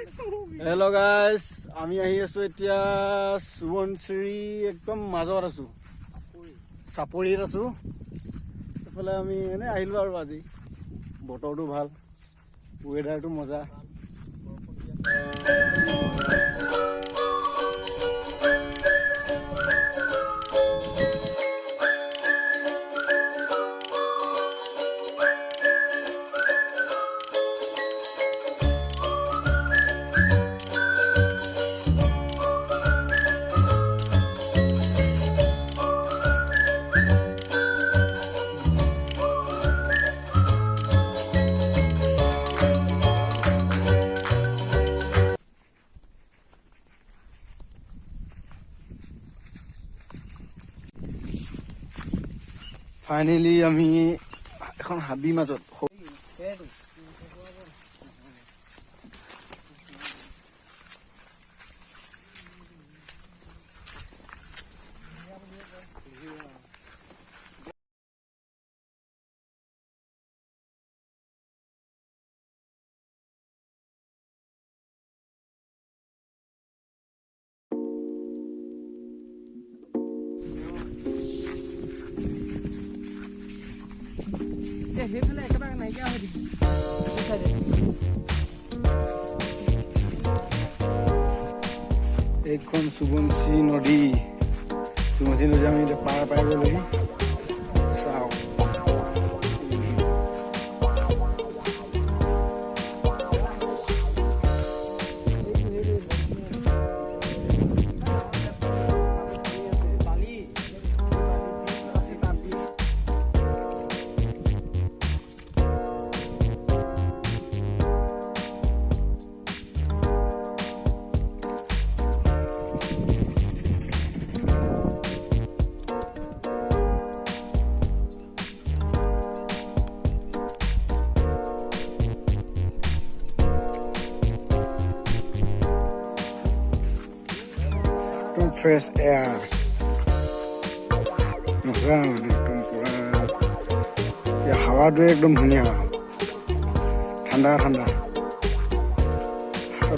Hello' guys, আমি আহি আছো এতিয়া সুৱনশ্ৰী একদম মাজত আছো, চাপৰিত আছো। এইফালে আমি এনে আহিলো আৰু আজি বতৰটো ভাল, ৱেডাৰটো মজা। ফাইনেলি আমি এখন হাবিৰ মাজত সেইফালে একেবাৰে নাইকিয়া হৈ থাকিব। এইখন সুৱনশ্ৰী নদী, সুৱনশ্ৰী নদী আমি এতিয়া পাৰ পাই গ'লোহি। চাওক ফ্ৰেছ এয়াৰ মজা, মানে একদম পুৰা হাৱাটোৱে একদম ধুনীয়া, ঠাণ্ডা ঠাণ্ডা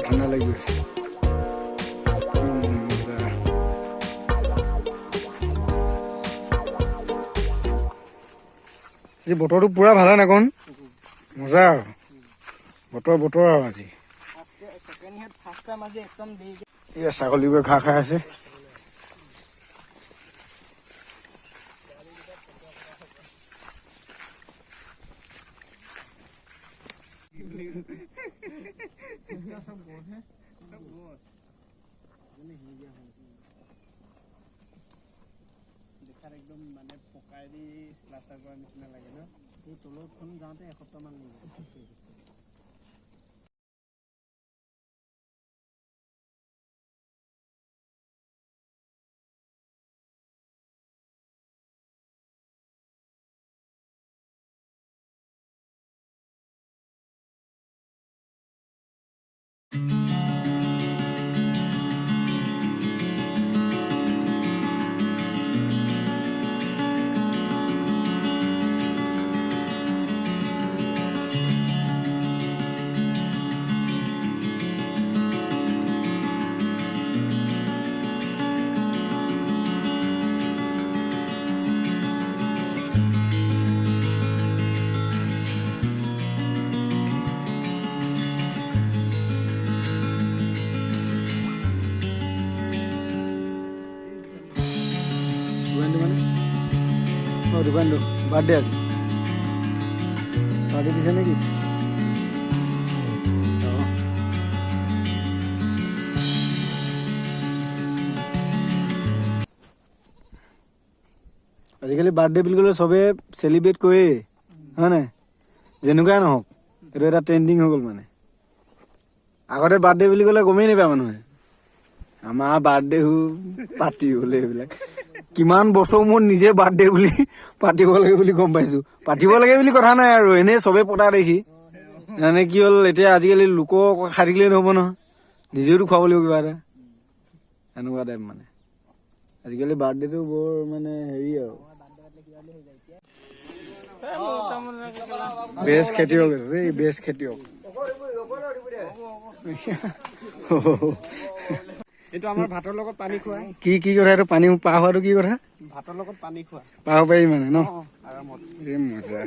ঠাণ্ডা লাগি গৈছে। আজি বতৰটো পুৰা ভালে নাকন, মজা আৰু বতৰ আৰু আজি। এয়া ছাগলীবোৰে ঘাঁহ খাই আছে। দেখাত একদম মানে পকাই দি প্লাষ্টাৰ কৰাৰ নিচিনা লাগে ন। এই তলতখন যাওঁতে এসপ্তাহমান লাগিব। দোকানটো বাৰ্থডে আজি পাৰ্টি দিছে নেকি? আজিকালি বাৰ্থডে বুলি ক'লে চবে চেলিব্ৰেট কৰেই, হয় নাই? যেনেকুৱাই নহওক, এইটো এটা ট্ৰেণ্ডিং হৈ গ'ল। মানে আগতে বাৰ্থডে বুলি ক'লে গমেই নাপায় মানুহে, আমাৰ বাৰ্থডে পাৰ্টি বোলে। এইবিলাক কিমান বছৰ মোৰ নিজে বাৰ্থডে বুলি পাতিব লাগে বুলি গম পাইছো। পাতিব লাগে বুলি কথা নাই আৰু, এনেই চবে পতা দেখি মানে কি হ'ল, এতিয়া আজিকালি লোকক খাই থাকিলেই নহ'ব নহয়, নিজেওতো খুৱাব লাগিব কিবা এটা, এনেকুৱা টাইপ। মানে আজিকালি বাৰ্থডেটো বৰ মানে হেৰি আৰু বেষ্ট খেতিয়ক, বেষ্ট খেতিয়ক। এইটো আমাৰ ভাতৰ লগত পানী খোৱা কি কি কথা এইটো পানী পাৰ হোৱাটো কি কথা ভাতৰ লগত পানী খোৱা পাৰ পাৰি মানে ন আৰামত মজা